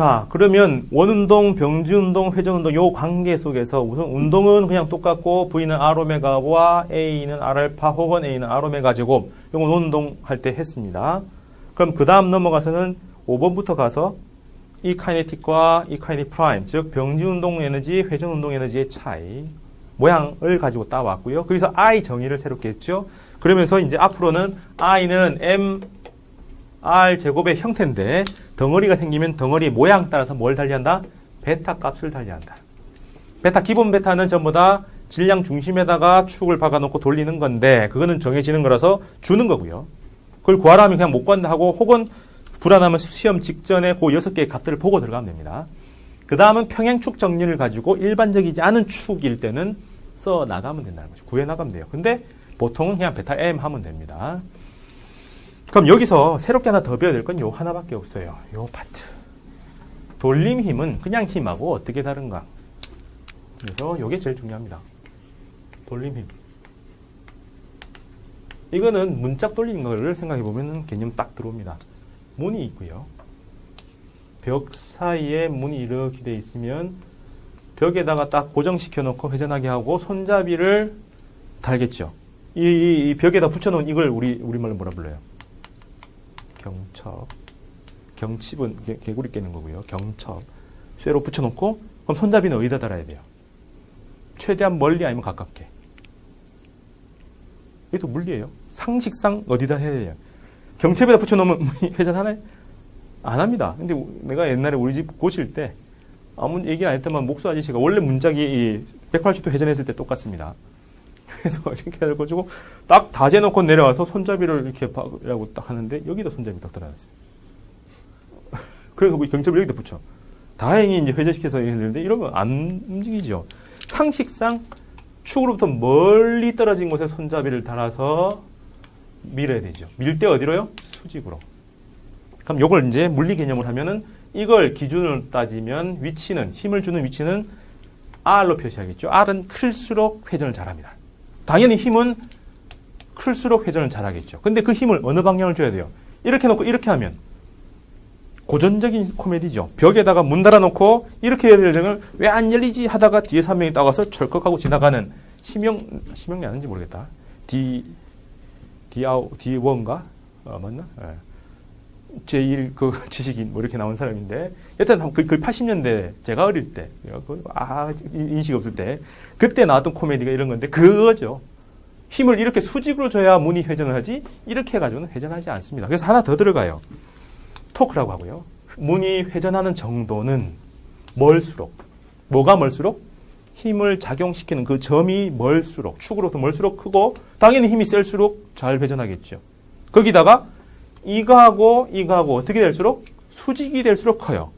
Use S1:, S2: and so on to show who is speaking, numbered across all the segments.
S1: 자, 그러면 원운동, 병지운동, 회전운동 요 관계 속에서 우선 운동은 그냥 똑같고 V는 R오메가와 A는 R알파 혹은 A는 R오메가 제곱 요건 원운동 할 때 했습니다. 그럼 그 다음 넘어가서는 5번부터 가서 이 카이네틱과 이 카이네틱 프라임, 즉 병지운동 에너지, 회전운동 에너지의 차이 모양을 가지고 따왔고요. 거기서 I 정의를 새롭게 했죠. 그러면서 이제 앞으로는 I는 mR 제곱의 형태인데 덩어리가 생기면 덩어리 모양 따라서 뭘 달리한다? 베타 값을 달리한다. 베타, 기본 베타는 전부 다 질량 중심에다가 축을 박아놓고 돌리는 건데 그거는 정해지는 거라서 주는 거고요. 그걸 구하라 하면 그냥 못 구한다 하고 혹은 불안하면 시험 직전에 그 6개의 값들을 보고 들어가면 됩니다. 그 다음은 평행축 정리를 가지고 일반적이지 않은 축일 때는 써 나가면 된다는 거죠. 구해 나가면 돼요. 근데 보통은 그냥 베타 M 하면 됩니다. 그럼 여기서 새롭게 하나 더 배워야 될 건 요 하나밖에 없어요. 요 파트. 돌림 힘은 그냥 힘하고 어떻게 다른가. 그래서 요게 제일 중요합니다. 돌림 힘. 이거는 문짝 돌리는 거를 생각해 보면 개념 딱 들어옵니다. 문이 있고요. 벽 사이에 문이 이렇게 돼 있으면 벽에다가 딱 고정시켜 놓고 회전하게 하고 손잡이를 달겠죠. 이 벽에다 붙여놓은 이걸 우리말로 뭐라 불러요? 경첩. 경칩은 개구리 깨는 거고요. 경첩. 쇠로 붙여놓고 그럼 손잡이는 어디다 달아야 돼요? 최대한 멀리 아니면 가깝게. 이것도 물리예요. 상식상 어디다 해야 돼요? 경첩에다 붙여놓으면 문이 회전하나요? 안 합니다. 근데 내가 옛날에 우리 집 고칠 때 아무 얘기 안 했더만 목수 아저씨가 원래 문짝이 180도 회전했을 때 똑같습니다. 그래서 이렇게 해가지고 딱 다 재놓고 내려와서 손잡이를 이렇게 박으라고 딱 하는데 여기다 손잡이 딱 들어놨어요. 그래서 경첩을 여기다 붙여. 다행히 이제 회전시켜서 했는데 이러면 안 움직이죠. 상식상 축으로부터 멀리 떨어진 곳에 손잡이를 달아서 밀어야 되죠. 밀 때 어디로요? 수직으로. 그럼 요걸 이제 물리 개념을 하면은 이걸 기준으로 따지면 위치는, 힘을 주는 위치는 R로 표시하겠죠. R은 클수록 회전을 잘합니다. 당연히 힘은 클수록 회전을 잘하겠죠. 근데 그 힘을 어느 방향을 줘야 돼요? 이렇게 놓고 이렇게 하면 고전적인 코미디죠. 벽에다가 문 달아놓고 이렇게 해야 될 점을 왜 안 열리지 하다가 뒤에 3명이 따가서 철컥하고 지나가는 심형이 아는지 모르겠다. D1인가? 맞나? 네. 제1 그 지식인 뭐 이렇게 나온 사람인데 여튼 그 80년대 제가 어릴 때 인식 없을 때 그때 나왔던 코미디가 이런 건데 그거죠. 힘을 이렇게 수직으로 줘야 문이 회전을 하지 이렇게 해가지고는 회전하지 않습니다. 그래서 하나 더 들어가요. 토크라고 하고요. 문이 회전하는 정도는 멀수록 뭐가 멀수록? 힘을 작용시키는 그 점이 멀수록 축으로부터 멀수록 크고 당연히 힘이 셀수록 잘 회전하겠죠. 거기다가 이거하고 어떻게 될수록? 수직이 될수록 커요.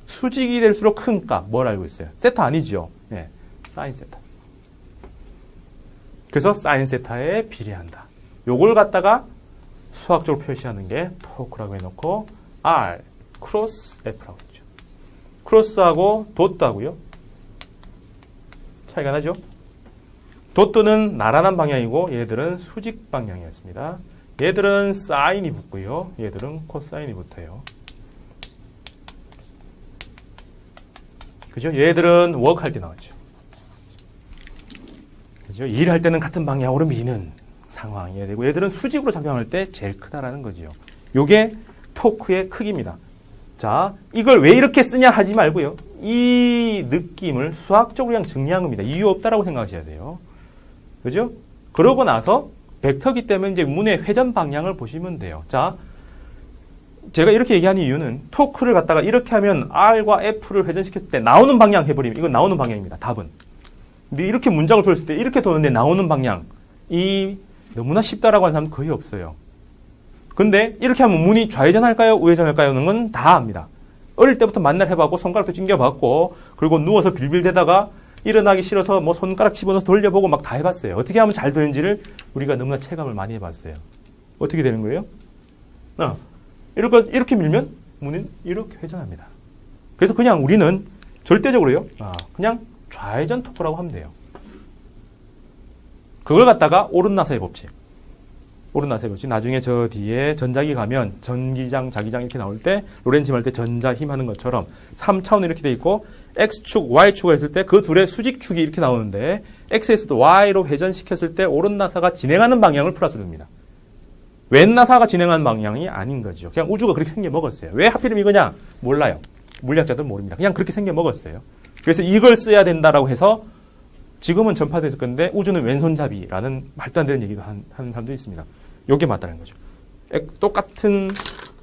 S1: 수직이 될수록 큰 값, 뭘 알고 있어요? 세타 아니죠? 네, 사인 세타. 그래서 사인 세타에 비례한다. 요걸 갖다가 수학적으로 표시하는 게 토크라고 해놓고 R, 크로스 F라고 했죠. 크로스하고 도트하고요. 차이가 나죠? 도트는 나란한 방향이고 얘들은 수직 방향이었습니다. 얘들은 사인이 붙고요. 얘들은 코사인이 붙어요. 그죠? 얘들은 워크 할 때 나왔죠. 그죠? 일할 때는 같은 방향으로 미는 상황이어야 되고 얘들은 수직으로 작용할 때 제일 크다라는 거죠. 요게 토크의 크기입니다. 자, 이걸 왜 이렇게 쓰냐 하지 말고요. 이 느낌을 수학적으로 그냥 정리한 겁니다. 이유 없다라고 생각하셔야 돼요. 그죠? 그러고 나서 벡터기 때문에 이제 문의 회전 방향을 보시면 돼요. 자, 제가 이렇게 얘기하는 이유는 토크를 갖다가 이렇게 하면 R과 F를 회전시켰을 때 나오는 방향 해버리면 이건 나오는 방향입니다. 답은. 근데 이렇게 문장을 풀었을 때 이렇게 도는데 나오는 방향 이 너무나 쉽다라고 하는 사람은 거의 없어요. 근데 이렇게 하면 문이 좌회전할까요? 우회전할까요? 하는 건 다 압니다. 어릴 때부터 만날 해봤고 손가락도 찡겨봤고 그리고 누워서 빌빌대다가 일어나기 싫어서 뭐 손가락 집어넣어서 돌려보고 막 다 해봤어요. 어떻게 하면 잘 되는지를 우리가 너무나 체감을 많이 해봤어요. 어떻게 되는 거예요? 이렇게 밀면 문은 이렇게 회전합니다. 그래서 그냥 우리는 절대적으로요. 그냥 좌회전 토크라고 하면 돼요. 그걸 갖다가 오른나사의 법칙. 오른나사 배웠지. 나중에 저 뒤에 전자기 가면 전기장, 자기장 이렇게 나올 때 로렌츠 할 때 전자 힘 하는 것처럼 3차원 이렇게 돼 있고 X축, Y축을 했을 때 그 둘의 수직축이 이렇게 나오는데 X에서도 Y로 회전시켰을 때 오른나사가 진행하는 방향을 플러스로 듭니다. 왼나사가 진행하는 방향이 아닌 거죠. 그냥 우주가 그렇게 생겨 먹었어요. 왜 하필이면 이거냐? 몰라요. 물리학자들은 모릅니다. 그냥 그렇게 생겨 먹었어요. 그래서 이걸 써야 된다라고 해서 지금은 전파됐을 건데 우주는 왼손잡이라는 말도 안 되는 얘기도 하는 사람도 있습니다. 이게 맞다는 거죠. 똑같은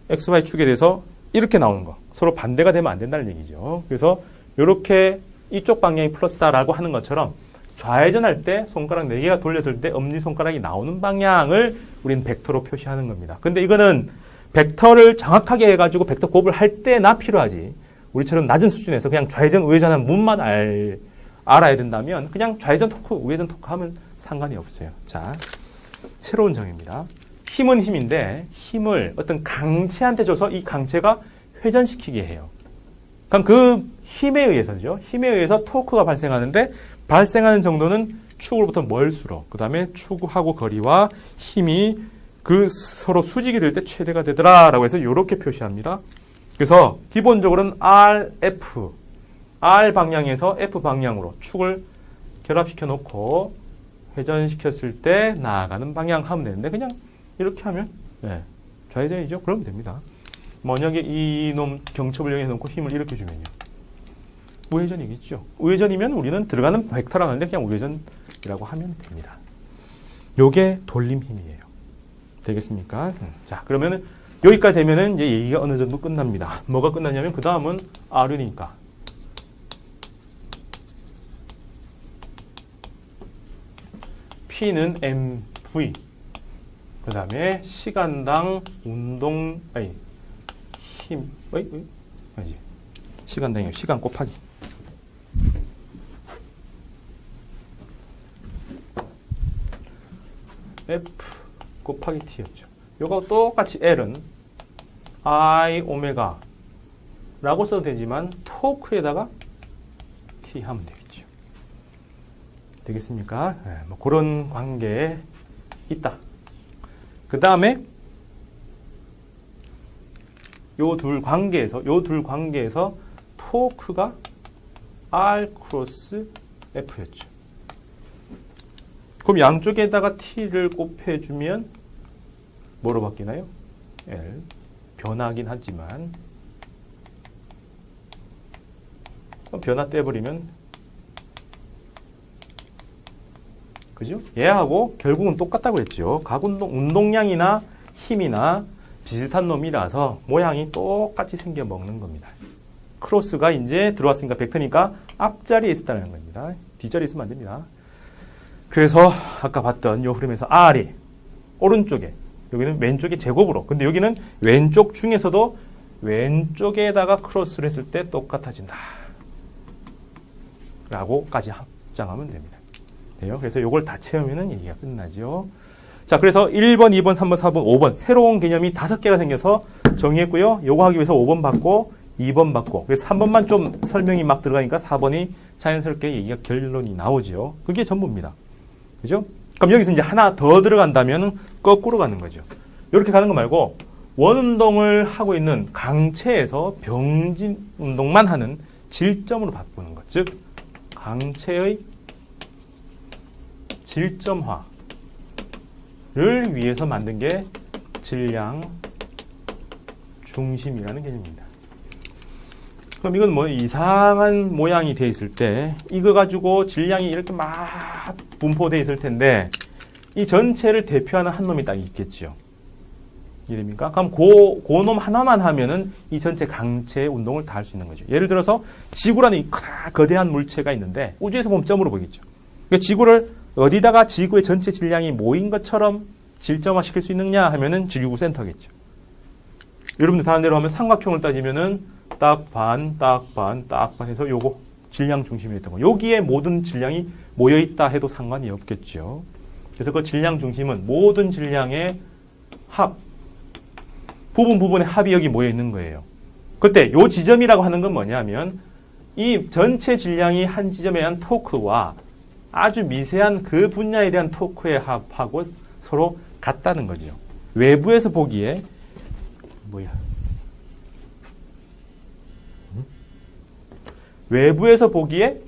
S1: XY 축에 대해서 이렇게 나오는 거. 서로 반대가 되면 안 된다는 얘기죠. 그래서 이렇게 이쪽 방향이 플러스다라고 하는 것처럼 좌회전할 때 손가락 4개가 돌렸을 때 엄지손가락이 나오는 방향을 우리는 벡터로 표시하는 겁니다. 근데 이거는 벡터를 정확하게 해가지고 벡터 곱을 할 때나 필요하지. 우리처럼 낮은 수준에서 그냥 좌회전, 우회전하는 문만 알아야 된다면 그냥 좌회전 토크, 우회전 토크 하면 상관이 없어요. 자, 새로운 정의입니다. 힘은 힘인데 힘을 어떤 강체한테 줘서 이 강체가 회전시키게 해요. 그럼 그 힘에 의해서죠. 힘에 의해서 토크가 발생하는데 발생하는 정도는 축으로부터 멀수록 그 다음에 축하고 거리와 힘이 그 서로 수직이 될 때 최대가 되더라라고 해서 이렇게 표시합니다. 그래서 기본적으로는 RF, R 방향에서 F 방향으로 축을 결합시켜 놓고 회전시켰을 때 나아가는 방향 하면 되는데 그냥 이렇게 하면 좌회전이죠. 그러면 됩니다. 만약에 이놈 경첩을 이용해 놓고 힘을 이렇게 주면요. 우회전이겠죠. 우회전이면 우리는 들어가는 벡터라고 하는데 그냥 우회전이라고 하면 됩니다. 요게 돌림 힘이에요. 되겠습니까? 자, 그러면은 여기까지 되면은 이제 얘기가 어느 정도 끝납니다. 뭐가 끝나냐면 그 다음은 R이니까. P는 mv. 그 다음에 시간당 운동, 힘, 아니지. 시간당이요. 시간 곱하기. F 곱하기 T였죠. 요거 똑같이 L은 I 오메가 라고 써도 되지만 토크에다가 T 하면 되겠죠. 되겠습니까? 뭐 그런 관계에 있다. 그 다음에 요 둘 관계에서 토크가 R 크로스 F였죠. 그럼 양쪽에다가 T를 곱해주면 뭐로 바뀌나요? L. 변화하긴 하지만 변화 떼버리면 그죠? 얘하고 결국은 똑같다고 했죠. 각 운동량이나 힘이나 비슷한 놈이라서 모양이 똑같이 생겨 먹는 겁니다. 크로스가 이제 들어왔으니까 벡터니까 앞자리에 있었다는 겁니다. 뒷자리에 있으면 안 됩니다. 그래서 아까 봤던 요 흐름에서 R이 오른쪽에, 여기는 왼쪽에 제곱으로, 근데 여기는 왼쪽 중에서도 왼쪽에다가 크로스를 했을 때 똑같아진다 라고까지 확장하면 됩니다. 돼요. 그래서 요걸 다 채우면 얘기가 끝나죠. 자, 그래서 1번, 2번, 3번, 4번, 5번 새로운 개념이 5개가 생겨서 정의했고요. 요거 하기 위해서 5번 받고 2번 받고, 그래서 3번만 좀 설명이 막 들어가니까 4번이 자연스럽게 얘기가 결론이 나오죠. 그게 전부입니다. 그죠? 그럼 여기서 이제 하나 더 들어간다면 거꾸로 가는 거죠. 이렇게 가는 거 말고 원운동을 하고 있는 강체에서 병진 운동만 하는 질점으로 바꾸는 것. 즉 강체의 질점화를 위해서 만든 게 질량 중심이라는 개념입니다. 그럼 이건 뭐 이상한 모양이 돼 있을 때 이거 가지고 질량이 이렇게 막 분포돼 있을 텐데 이 전체를 대표하는 한 놈이 딱 있겠죠. 이해됩니까? 그럼 그 놈 하나만 하면은 이 전체 강체의 운동을 다 할 수 있는 거죠. 예를 들어서 지구라는 이 거대한 물체가 있는데 우주에서 보면 점으로 보이겠죠. 그러니까 지구를 어디다가 지구의 전체 질량이 모인 것처럼 질점화 시킬 수 있느냐 하면은 지구 센터겠죠. 여러분들 다른 대로 하면 삼각형을 따지면은 딱 반, 딱 반, 딱 반 해서 요거 질량 중심이었던 거. 여기에 모든 질량이 모여있다 해도 상관이 없겠죠. 그래서 그 질량 중심은 모든 질량의 합, 부분의 합이 여기 모여있는 거예요. 그때 요 지점이라고 하는 건 뭐냐면 이 전체 질량이 한 지점에 대한 토크와 아주 미세한 그 분야에 대한 토크의 합하고 서로 같다는 거죠. 외부에서 보기에 외부에서 보기에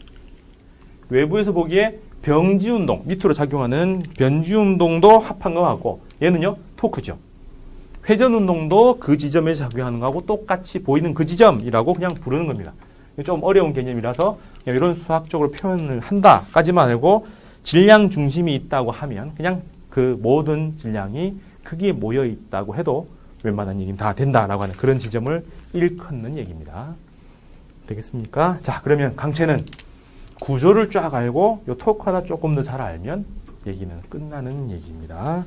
S1: 병지운동, 밑으로 작용하는 변지운동도 합한 거하고 얘는요 토크죠. 회전운동도 그 지점에 작용하는 거하고 똑같이 보이는 그 지점이라고 그냥 부르는 겁니다. 좀 어려운 개념이라서 이런 수학적으로 표현을 한다까지만 알고 질량 중심이 있다고 하면 그냥 그 모든 질량이 크기에 모여 있다고 해도 웬만한 얘기는 다 된다라고 하는 그런 지점을 일컫는 얘기입니다. 되겠습니까? 자, 그러면 강체는 구조를 쫙 알고 요 토크 하나 조금 더 잘 알면 얘기는 끝나는 얘기입니다.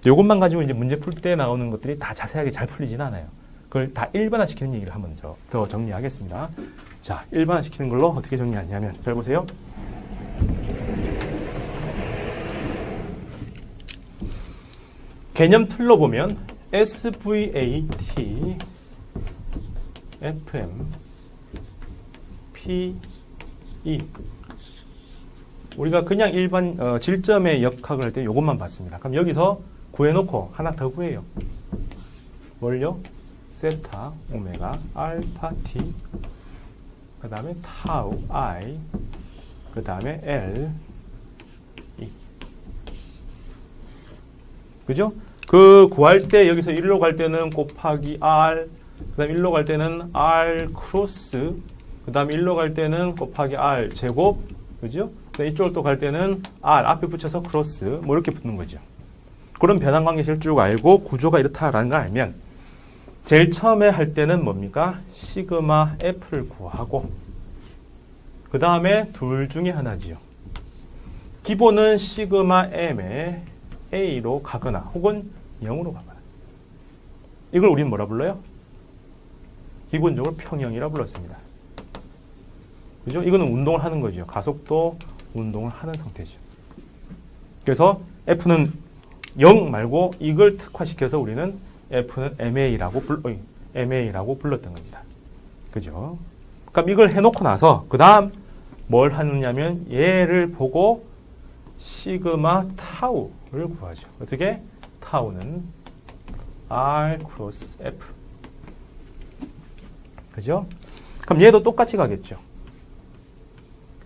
S1: 요것만 가지고 이제 문제 풀 때 나오는 것들이 다 자세하게 잘 풀리진 않아요. 그걸 다 일반화시키는 얘기를 한번 더 정리하겠습니다. 자, 일반화시키는 걸로 어떻게 정리하냐면 잘 보세요. 개념 틀로 보면 SVAT, FM, PE 우리가 그냥 일반 질점의 역학을 할 때 이것만 봤습니다. 그럼 여기서 구해놓고 하나 더 구해요. 뭘요? 세타, 오메가, 알파, T, 그 다음에 타우, I, 그 다음에 L, E. 그죠? 그 구할 때 여기서 1로 갈 때는 곱하기 R, 그 다음에 1로 갈 때는 R 크로스, 그 다음에 1로 갈 때는 곱하기 R 제곱, 그죠? 이쪽으로 또 갈 때는 R 앞에 붙여서 크로스, 뭐 이렇게 붙는 거죠. 그런 변환 관계식을 쭉 알고 구조가 이렇다라는 걸 알면 제일 처음에 할 때는 뭡니까? 시그마 F를 구하고 그 다음에 둘 중에 하나지요. 기본은 시그마 M에 A로 가거나 혹은 0으로 가거나. 이걸 우리는 뭐라 불러요? 기본적으로 평형이라 불렀습니다. 그죠? 이거는 운동을 하는 거죠. 가속도 운동을 하는 상태죠. 그래서 F는 0 말고 이걸 특화시켜서 우리는 F는 MA라고 불렀던 겁니다. 그죠? 그럼 이걸 해놓고 나서 그 다음 뭘 하느냐면 얘를 보고 시그마 타우를 구하죠. 어떻게? 타우는 R 크로스 F. 그죠? 그럼 얘도 똑같이 가겠죠.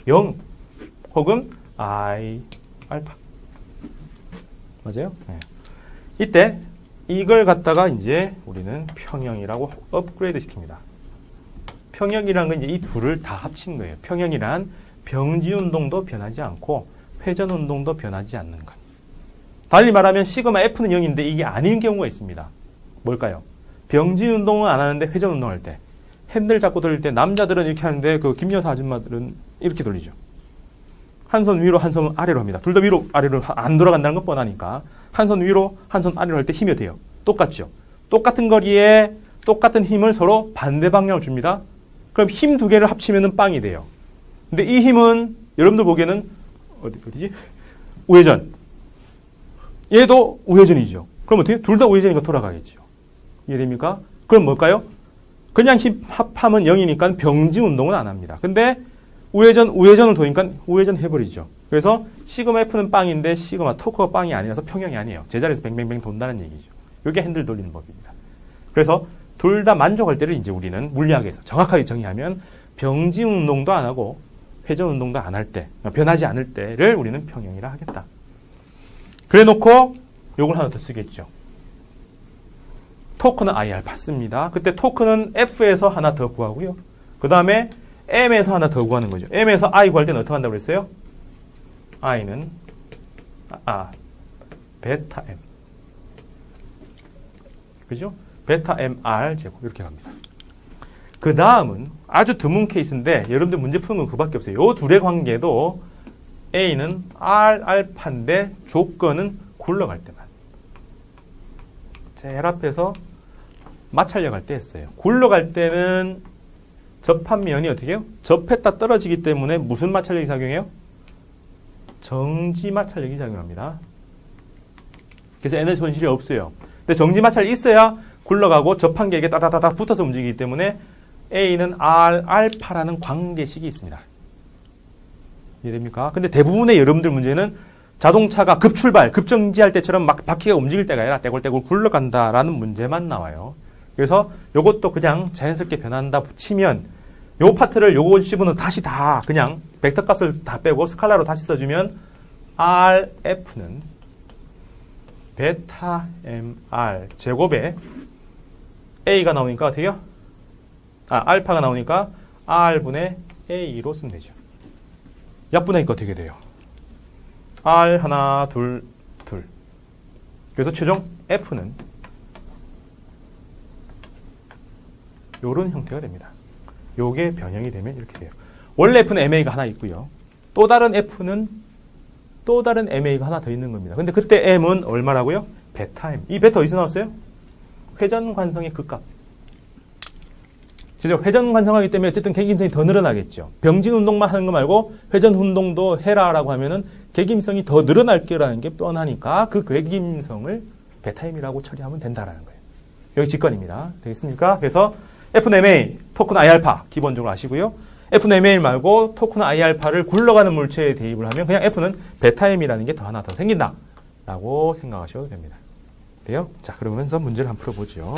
S1: 0 혹은 I 알파. 맞아요? 네. 이때 이걸 갖다가 이제 우리는 평형이라고 업그레이드 시킵니다. 평형이란 건 이제 이 둘을 다 합친 거예요. 평형이란 병지 운동도 변하지 않고 회전 운동도 변하지 않는 것. 달리 말하면 시그마 F는 0인데 이게 아닌 경우가 있습니다. 뭘까요? 병지 운동은 안 하는데 회전 운동할 때 핸들 잡고 돌릴 때 남자들은 이렇게 하는데 그 김여사 아줌마들은 이렇게 돌리죠. 한 손 위로 한 손 아래로 합니다. 둘 다 위로 아래로 안 돌아간다는 건 뻔하니까 한 손 위로 한 손 아래로 할 때 힘이 돼요. 똑같죠. 똑같은 거리에 똑같은 힘을 서로 반대 방향을 줍니다. 그럼 힘 두 개를 합치면 빵이 돼요. 근데 이 힘은 여러분들 보기에는 어디지? 우회전. 얘도 우회전이죠. 그럼 어떻게? 둘 다 우회전이니까 돌아가겠죠. 이해됩니까? 그럼 뭘까요? 그냥 힘 합하면 0이니까 병지 운동은 안 합니다. 근데 우회전을 도니까 우회전 해버리죠. 그래서 시그마 F는 빵인데 시그마 토크가 빵이 아니라서 평형이 아니에요. 제자리에서 뱅뱅뱅 돈다는 얘기죠. 이게 핸들 돌리는 법입니다. 그래서 둘 다 만족할 때를 이제 우리는 물리학에서 정확하게 정의하면 병지 운동도 안 하고 회전 운동도 안 할 때, 변하지 않을 때를 우리는 평형이라 하겠다. 그래 놓고 요걸 하나 더 쓰겠죠. 토크는 IR 씁니다. 그때 토크는 F에서 하나 더 구하고요. 그 다음에 M에서 하나 더 구하는 거죠. M에서 I 구할 때는 어떻게 한다고 그랬어요? I는 베타 M. 그죠? 베타 MR 제곱 이렇게 갑니다. 그 다음은 아주 드문 케이스인데 여러분들 문제 푸는 건 그밖에 없어요. 이 둘의 관계도 A는 R 알파인데 조건은 굴러갈 때만. 제일 앞에서 마찰력 할 때 했어요. 굴러갈 때는 접합면이 어떻게 해요? 접했다 떨어지기 때문에 무슨 마찰력이 작용해요? 정지 마찰력이 작용합니다. 그래서 에너지 손실이 없어요. 근데 정지 마찰이 있어야 굴러가고 접한 게 이게 따다다닥 붙어서 움직이기 때문에 A는 R 알파라는 관계식이 있습니다. 이해됩니까? 근데 대부분의 여러분들 문제는 자동차가 급출발, 급정지할 때처럼 막 바퀴가 움직일 때가 아니라 떼굴떼굴 굴러간다라는 문제만 나와요. 그래서 요것도 그냥 자연스럽게 변한다 치면 요 파트를 요거 씹으면 다시 다 그냥 벡터 값을 다 빼고 스칼라로 다시 써주면 RF는 베타 MR 제곱에 A가 나오니까 어떻게 해요? 알파가 나오니까 R분의 A로 쓰면 되죠. 약분하니까 어떻게 돼요? R 하나, 둘, 둘. 그래서 최종 F는 요런 형태가 됩니다. 요게 변형이 되면 이렇게 돼요. 원래 F는 MA가 하나 있고요. 또 다른 F는 또 다른 MA가 하나 더 있는 겁니다. 근데 그때 M은 얼마라고요? 베타 M. 이 베타 어디서 나왔어요? 회전 관성의 극값. 그죠? 회전 관성하기 때문에 어쨌든 개김성이 더 늘어나겠죠. 병진 운동만 하는 거 말고 회전 운동도 해라라고 하면은 개김성이 더 늘어날 거라는 게 뻔하니까 그 개김성을 베타 M이라고 처리하면 된다라는 거예요. 여기 직관입니다. 되겠습니까? 그래서 F는 MA, 토크는 I알파 기본적으로 아시고요. F는 MA 말고 토크는 I알파를 굴러가는 물체에 대입을 하면 그냥 F는 베타 M이라는 게 더 하나 더 생긴다 라고 생각하셔도 됩니다. 돼요? 자, 그러면서 문제를 한번 풀어보죠.